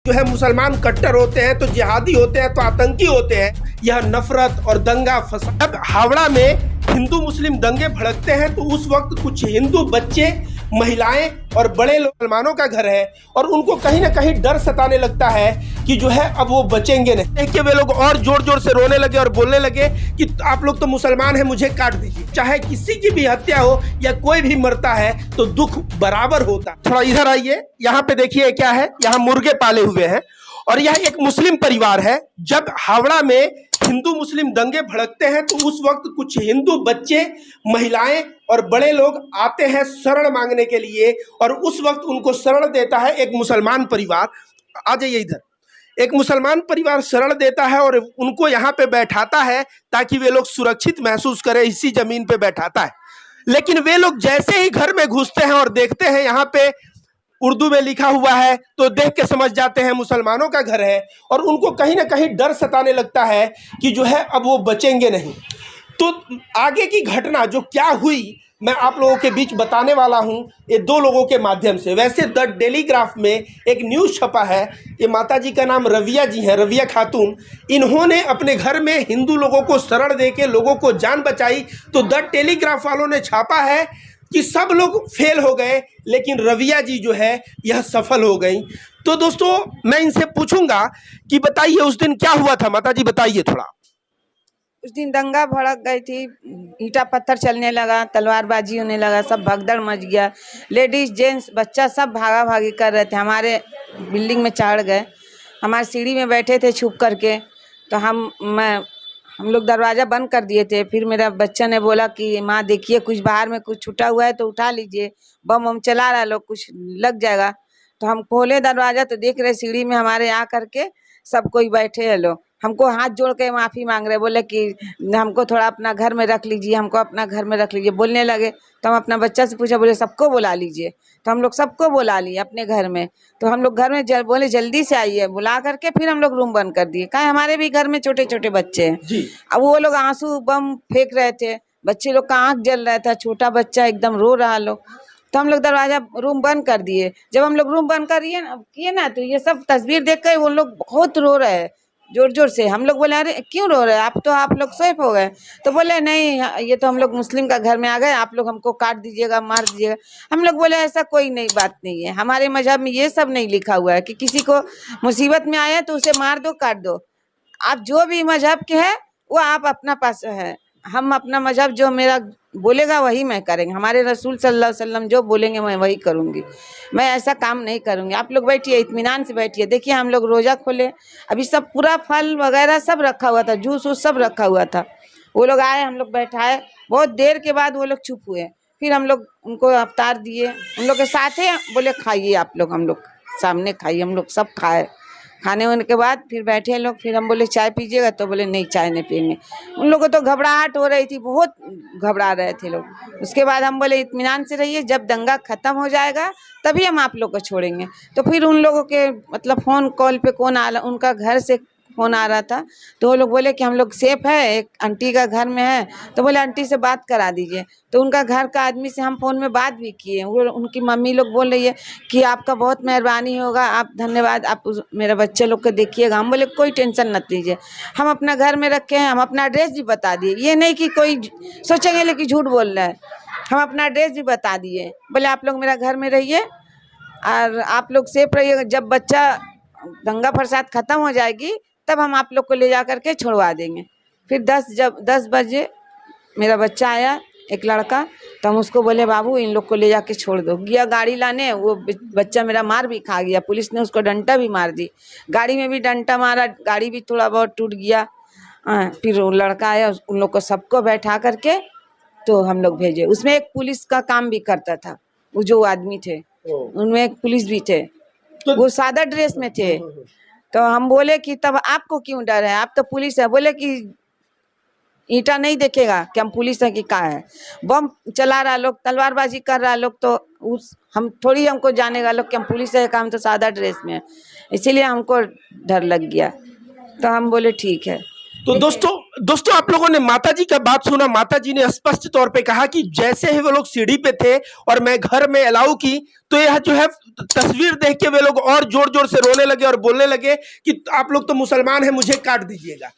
जो है मुसलमान कट्टर होते हैं तो जिहादी होते हैं तो आतंकी होते हैं। यह नफरत और दंगा फसाद। जब हावड़ा में हिंदू मुस्लिम दंगे भड़कते हैं तो उस वक्त कुछ हिंदू बच्चे, महिलाएं और बड़े लोग, मुसलमानों का घर है और उनको कहीं ना कहीं डर सताने लगता है कि जो है अब वो बचेंगे नहीं। देख के वे लोग और जोर जोर से रोने लगे और बोलने लगे कि आप लोग तो मुसलमान हैं, मुझे काट दीजिए। चाहे किसी की भी हत्या हो या कोई भी मरता है तो दुख बराबर होता है। थोड़ा इधर आइए, यहाँ पे देखिए क्या है, यहाँ मुर्गे पाले हुए हैं और यह एक मुस्लिम परिवार है। जब हावड़ा में हिंदू मुस्लिम दंगे भड़कते हैं तो उस वक्त कुछ हिंदू बच्चे, महिलाएं और बड़े लोग आते हैं शरण मांगने के लिए और उस वक्त उनको शरण देता है एक मुसलमान परिवार। आ जाइए इधर। एक मुसलमान परिवार शरण देता है और उनको यहाँ पे बैठाता है ताकि वे लोग सुरक्षित महसूस करें, इसी जमीन पे बैठाता है। लेकिन वे लोग जैसे ही घर में घुसते हैं और देखते हैं यहाँ पे उर्दू में लिखा हुआ है तो देख के समझ जाते हैं मुसलमानों का घर है और उनको कहीं ना कहीं डर सताने लगता है कि जो है अब वो बचेंगे नहीं। तो आगे की घटना जो क्या हुई मैं आप लोगों के बीच बताने वाला हूं ये दो लोगों के माध्यम से। वैसे द टेलीग्राफ में एक न्यूज़ छपा है, ये माता जी का नाम रविया जी हैं, रविया खातून। इन्होंने अपने घर में हिंदू लोगों को शरण दे के लोगों को जान बचाई। तो द टेलीग्राफ वालों ने छापा है कि सब लोग फेल हो गए लेकिन रविया जी जो है यह सफल हो गई। तो दोस्तों मैं इनसे पूछूंगा कि बताइए उस दिन क्या हुआ था। माता जी बताइए थोड़ा। उस दिन दंगा भड़क गई थी, ईंटा पत्थर चलने लगा, तलवारबाजी होने लगा, सब भगदड़ मच गया। लेडीज जेंट्स बच्चा सब भागा भागी कर रहे थे। हमारे बिल्डिंग में चढ़ गए, हमारे सीढ़ी में बैठे थे छुप करके। तो हम लोग दरवाज़ा बंद कर दिए थे। फिर मेरा बच्चा ने बोला कि माँ देखिए कुछ बाहर में कुछ छुटा हुआ है तो उठा लीजिए, बम वम चला रहा है लोग, कुछ लग जाएगा। तो हम खोले दरवाज़ा तो देख रहे सीढ़ी में हमारे आ करके सब कोई बैठे हैं लोग। हमको हाथ जोड़ के माफ़ी मांग रहे, बोले कि हमको थोड़ा अपना घर में रख लीजिए, हमको अपना घर में रख लीजिए बोलने लगे। तो हम अपना बच्चा से पूछा, बोले सबको बुला लीजिए। तो हम लोग सबको बुला लिए अपने घर में। तो हम लोग घर में बोले जल्दी से आइए, बुला करके फिर हम लोग रूम बंद कर दिए। कहा हमारे भी घर में छोटे छोटे बच्चे हैं। अब वो लोग आंसू बम फेंक रहे थे, बच्चे लोग का आँख जल रहा था, छोटा बच्चा एकदम रो रहा लोग। तो हम लोग दरवाजा रूम बंद कर दिए। जब हम लोग रूम बंद किए ना तो ये सब तस्वीर देख कर वो लोग बहुत रो रहे हैं जोर जोर से। हम लोग बोले अरे क्यों रो रहे हैं, आप लोग सेफ हो गए। तो बोले नहीं, ये तो हम लोग मुस्लिम का घर में आ गए, आप लोग हमको काट दीजिएगा, मार दीजिएगा। हम लोग बोले ऐसा कोई नहीं, बात नहीं है, हमारे मजहब में ये सब नहीं लिखा हुआ है कि किसी को मुसीबत में आया तो उसे मार दो, काट दो। आप जो भी मजहब के हैं वो आप अपना पास है। हम अपना मजहब जो मेरा बोलेगा वही मैं करेंगे। हमारे रसूल सल्लल्लाहु अलैहि वसल्लम जो बोलेंगे मैं वही करूँगी। मैं ऐसा काम नहीं करूँगी। आप लोग बैठिए, इत्मीनान से बैठिए। देखिए हम लोग रोज़ा खोले, अभी सब पूरा फल वगैरह सब रखा हुआ था, जूस वूस सब रखा हुआ था। वो लोग आए, हम लोग बैठाए, बहुत देर के बाद वो लोग चुप हुए। फिर हम लोग उनको अफ्तार दिए, उन लोग के साथ है, बोले खाइए आप लोग, हम लोग सामने खाइए। हम लोग सब खाए। खाने होने के बाद फिर बैठे लोग, फिर हम बोले चाय पीजिएगा, तो बोले नहीं चाय नहीं पियेंगे। उन लोगों को तो घबराहट हो रही थी, बहुत घबरा रहे थे लोग। उसके बाद हम बोले इत्मीनान से रहिए, जब दंगा खत्म हो जाएगा तभी हम आप लोग को छोड़ेंगे। तो फिर उन लोगों के मतलब फ़ोन कॉल पे कौन आ, उनका घर से फ़ोन आ रहा था। तो वो लोग बोले कि हम लोग सेफ है, एक आंटी का घर में है। तो बोले आंटी से बात करा दीजिए। तो उनका घर का आदमी से हम फ़ोन में बात भी किए। वो उनकी मम्मी लोग बोल रही है कि आपका बहुत मेहरबानी होगा, आप धन्यवाद, आप मेरे बच्चे लोग को देखिएगा। हम बोले कोई टेंशन मत लीजिए, हम अपना घर में रखे हैं। हम अपना एड्रेस भी बता दिए, ये नहीं कि कोई सोचेंगे लेकिन झूठ बोल रहा है। हम अपना एड्रेस भी बता दिए, बोले आप लोग मेरा घर में रहिए और आप लोग सेफ रहिएगा। जब बच्चा दंगा फसाद ख़त्म हो जाएगी तब हम आप लोग को ले जा करके छुड़वा देंगे। फिर जब 10 बजे मेरा बच्चा आया, एक लड़का। तो हम उसको बोले बाबू इन लोग को ले जाके छोड़ दो। गया गाड़ी लाने, वो बच्चा मेरा मार भी खा गया, पुलिस ने उसको डंडा भी मार दी, गाड़ी में भी डंडा मारा, गाड़ी भी थोड़ा बहुत टूट गया। फिर वो लड़का आया, उन लोग को सबको बैठा करके तो हम लोग भेजे। उसमें एक पुलिस का काम भी करता था, वो जो आदमी थे उनमें एक पुलिस भी थे, वो सादा ड्रेस में थे। तो हम बोले कि तब आपको क्यों डर है, आप तो पुलिस है। बोले कि ईंटा नहीं देखेगा कि हम पुलिस है कि क्या है। बम चला रहा लोग, तलवारबाजी कर रहा लोग, तो हम थोड़ी हमको जानेगा लोग कि हम पुलिस है, काम तो सादा ड्रेस में है। इसीलिए हमको डर लग गया। तो हम बोले ठीक है। तो दोस्तों आप लोगों ने माताजी का बात सुना। माताजी ने स्पष्ट तौर पे कहा कि जैसे ही वे लोग सीढ़ी पे थे और मैं घर में अलाउ की, तो यह जो है तस्वीर देख के वे लोग और जोर जोर से रोने लगे और बोलने लगे कि आप लोग तो मुसलमान हैं, मुझे काट दीजिएगा।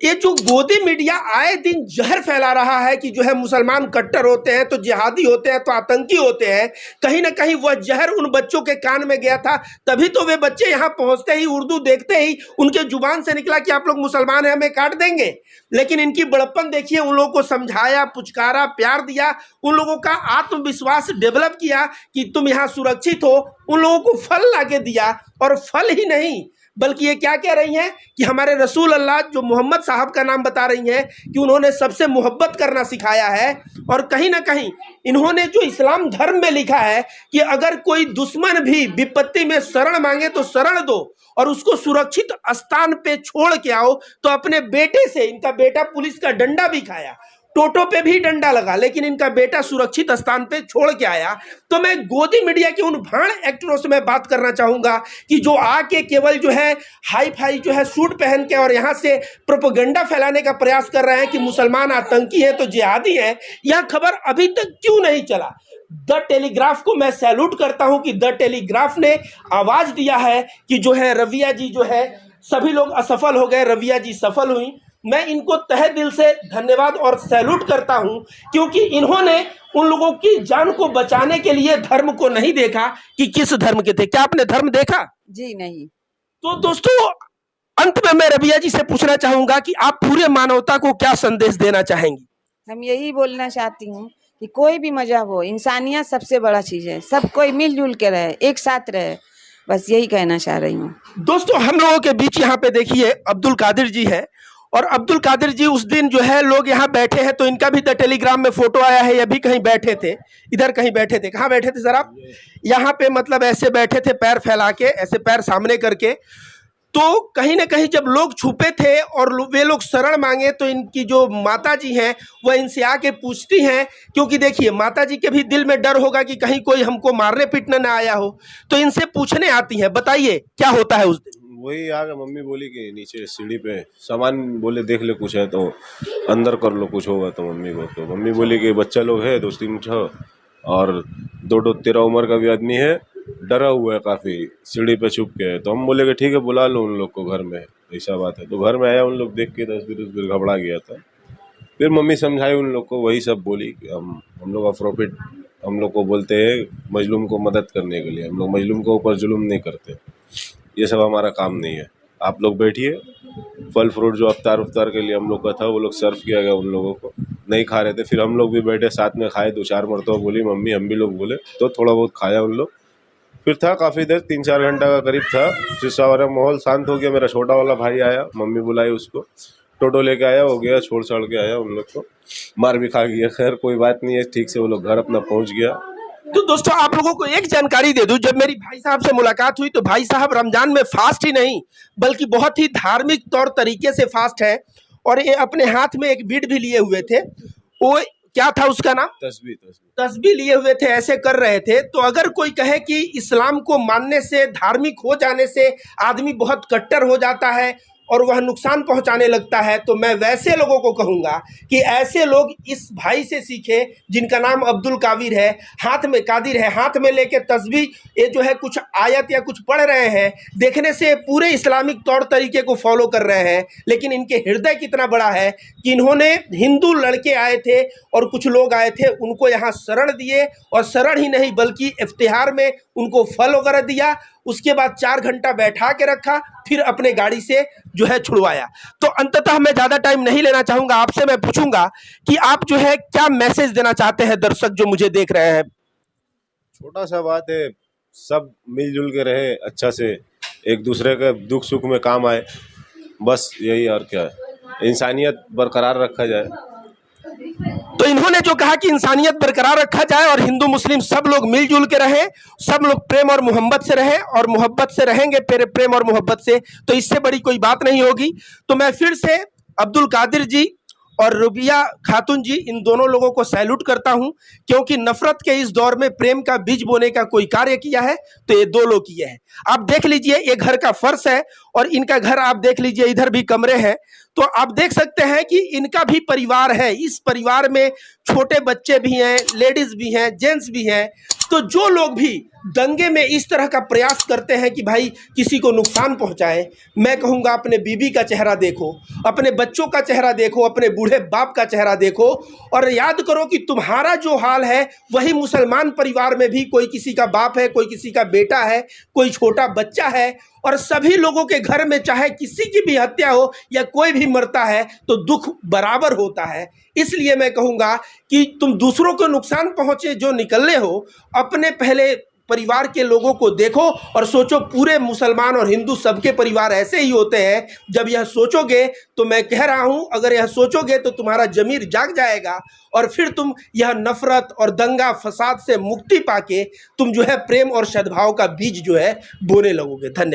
ये जो गोदी मीडिया आए दिन जहर फैला रहा है कि जो है मुसलमान कट्टर होते हैं तो जिहादी होते हैं तो आतंकी होते हैं, कहीं ना कहीं वह जहर उन बच्चों के कान में गया था। तभी तो वे बच्चे यहाँ पहुंचते ही, उर्दू देखते ही उनके जुबान से निकला कि आप लोग मुसलमान हैं, हमें काट देंगे। लेकिन इनकी बड़प्पन देखिए, उन लोगों को समझाया, पुचकारा, प्यार दिया, उन लोगों का आत्मविश्वास डेवलप किया कि तुम यहाँ सुरक्षित हो, उन लोगों को फल ला के दिया। और फल ही नहीं बल्कि ये क्या कह रही हैं कि हमारे रसूल अल्लाह जो मोहम्मद साहब का नाम बता रही हैं कि उन्होंने सबसे मोहब्बत करना सिखाया है। और कहीं ना कहीं इन्होंने जो इस्लाम धर्म में लिखा है कि अगर कोई दुश्मन भी विपत्ति में शरण मांगे तो शरण दो और उसको सुरक्षित स्थान पे छोड़ के आओ। तो अपने बेटे से, इनका बेटा पुलिस का डंडा भी खाया, टोटो पे भी डंडा लगा, लेकिन इनका बेटा सुरक्षित स्थान पे छोड़ के आया। तो मैं गोदी मीडिया के उन भाड़ एक्टरों से मैं बात करना चाहूंगा कि जो आके केवल जो है हाई फाई जो है सूट पहन के और यहाँ से प्रोपेगेंडा फैलाने का प्रयास कर रहे हैं कि मुसलमान आतंकी हैं तो जिहादी हैं। यह खबर अभी तक क्यों नहीं चला? द टेलीग्राफ को मैं सैल्यूट करता हूं कि द टेलीग्राफ ने आवाज दिया है कि जो है रविया जी जो है, सभी लोग असफल हो गए, रविया जी सफल हुई। मैं इनको तहे दिल से धन्यवाद और सैल्यूट करता हूं क्योंकि इन्होंने उन लोगों की जान को बचाने के लिए धर्म को नहीं देखा कि किस धर्म के थे। क्या आपने धर्म देखा? जी नहीं। तो दोस्तों अंत में मैं रबिया जी से पूछना चाहूंगा कि आप पूरे मानवता को क्या संदेश देना चाहेंगी? हम यही बोलना चाहती हूँ कि कोई भी मजहब हो, इंसानियत सबसे बड़ा चीज है। सब कोई मिलजुल के रहे, एक साथ रहे, बस यही कहना चाह रही हूँ। दोस्तों हम लोगों के बीच यहाँ पे देखिए अब्दुल कादिर जी है, और अब्दुल कादिर जी उस दिन जो है लोग यहाँ बैठे हैं, तो इनका भी द टेलीग्राम में फोटो आया है, ये भी कहीं बैठे थे, इधर कहीं बैठे थे। कहाँ बैठे थे सर आप? यहाँ पे मतलब ऐसे बैठे थे, पैर फैला के, ऐसे पैर सामने करके। तो कहीं ना कहीं जब लोग छुपे थे और वे लोग शरण मांगे तो इनकी जो माता जी हैं वह इनसे आके पूछती हैं, क्योंकि देखिए माता जी के भी दिल में डर होगा कि कहीं कोई हमको मारने पीटने ना आया हो, तो इनसे पूछने आती हैं। बताइए क्या होता है उस दिन? वही आ गया, मम्मी बोली कि नीचे सीढ़ी पे सामान, बोले देख ले कुछ है तो अंदर कर लो, कुछ होगा तो मम्मी को। तो मम्मी बोली कि बच्चा लोग है 2-3 और 2-13 उम्र का भी आदमी है, डरा हुआ है काफ़ी, सीढ़ी पे छुप के है। तो हम बोले कि ठीक है बुला लो उन लोग को घर में, ऐसा बात है। तो घर में आया, उन लोग देख के तस्वीर घबरा गया था। फिर मम्मी समझाई उन लोग को, वही सब बोली कि हम लोग प्रॉफिट, हम लोग को बोलते हैं मजलूम को मदद करने के लिए, हम लोग मजलूम के ऊपर जुल्म नहीं करते, ये सब हमारा काम नहीं है। आप लोग बैठिए, फल फ्रूट जो अफ्तार के लिए हम लोग का था वो लोग सर्व किया गया, उन लोगों को नहीं खा रहे थे। फिर हम लोग भी बैठे साथ में खाए, 2-4 मरतबा बोली मम्मी, हम भी लोग बोले तो थोड़ा बहुत खाया उन लोग। फिर था काफ़ी देर, 3-4 घंटा का करीब था, फिर सारा माहौल शांत हो गया। मेरा छोटा वाला भाई आया, मम्मी बुलाई उसको, टोटो लेके आया, हो गया, छोड़ छाड़ के आया, उन लोग को मार भी खा गया। खैर कोई बात नहीं है, ठीक से वो लोग घर अपना पहुँच गया। तो दोस्तों आप लोगों को एक जानकारी दे दूं, जब मेरी भाई साहब से मुलाकात हुई तो भाई साहब रमजान में फास्ट ही नहीं बल्कि बहुत ही धार्मिक तौर तरीके से फास्ट है, और ये अपने हाथ में एक बीड़ भी लिए हुए थे। वो क्या था उसका नाम? तस्बीह लिए हुए थे, ऐसे कर रहे थे। तो अगर कोई कहे कि इस्लाम को मानने से, धार्मिक हो जाने से आदमी बहुत कट्टर हो जाता है और वह नुकसान पहुंचाने लगता है, तो मैं वैसे लोगों को कहूंगा कि ऐसे लोग इस भाई से सीखें जिनका नाम अब्दुल कादिर है। कादिर है, हाथ में लेके तस्बीह ये जो है कुछ आयत या कुछ पढ़ रहे हैं, देखने से पूरे इस्लामिक तौर तरीके को फॉलो कर रहे हैं। लेकिन इनके हृदय कितना बड़ा है कि इन्होंने, हिंदू लड़के आए थे और कुछ लोग आए थे, उनको यहाँ शरण दिए, और शरण ही नहीं बल्कि इफ्तिहार में उनको फल वगैरह दिया। उसके बाद 4 घंटा बैठा के रखा, फिर अपने गाड़ी से जो है छुड़वाया। तो अंततः मैं ज़्यादा टाइम नहीं लेना चाहूँगा, आपसे मैं पूछूंगा कि आप जो है क्या मैसेज देना चाहते हैं दर्शक जो मुझे देख रहे हैं? छोटा सा बात है, सब मिलजुल के रहे, अच्छा से एक दूसरे के दुख सुख में काम आए, बस यही। और क्या है, इंसानियत बरकरार रखा जाए। तो इन्होंने जो कहा कि इंसानियत बरकरार रखा जाए और हिंदू मुस्लिम सब लोग मिलजुल के रहें, सब लोग प्रेम और मोहब्बत से रहें, और मोहब्बत से रहेंगे प्रेम और मोहब्बत से, तो इससे बड़ी कोई बात नहीं होगी। तो मैं फिर से अब्दुल कादिर जी और रुबिया खातून जी, इन दोनों लोगों को सैल्यूट करता हूं, क्योंकि नफरत के इस दौर में प्रेम का बीज बोने का कोई कार्य किया है तो ये दो लोग किए हैं। आप देख लीजिए, ये घर का फर्श है और इनका घर आप देख लीजिए, इधर भी कमरे हैं। तो आप देख सकते हैं कि इनका भी परिवार है। इस परिवार में छोटे बच्चे भी हैं, लेडीज भी हैं, जेंट्स भी हैं। तो जो लोग भी दंगे में इस तरह का प्रयास करते हैं कि भाई किसी को नुकसान पहुंचाए, मैं कहूँगा अपने बीबी का चेहरा देखो, अपने बच्चों का चेहरा देखो, अपने बूढ़े बाप का चेहरा देखो और याद करो कि तुम्हारा जो हाल है वही मुसलमान परिवार में भी कोई किसी का बाप है, कोई किसी का बेटा है, कोई छोटा बच्चा है और सभी लोगों के घर में चाहे किसी की भी हत्या हो या कोई भी मरता है तो दुख बराबर होता है। इसलिए मैं कहूँगा कि तुम दूसरों को नुकसान पहुँचे जो निकलने हो, अपने पहले परिवार के लोगों को देखो और सोचो। पूरे मुसलमान और हिंदू सबके परिवार ऐसे ही होते हैं। जब यह सोचोगे तो मैं कह रहा हूं, अगर यह सोचोगे तो तुम्हारा जमीर जाग जाएगा और फिर तुम यह नफरत और दंगा फसाद से मुक्ति पाके तुम जो है प्रेम और सद्भाव का बीज जो है बोने लगोगे। धन्यवाद।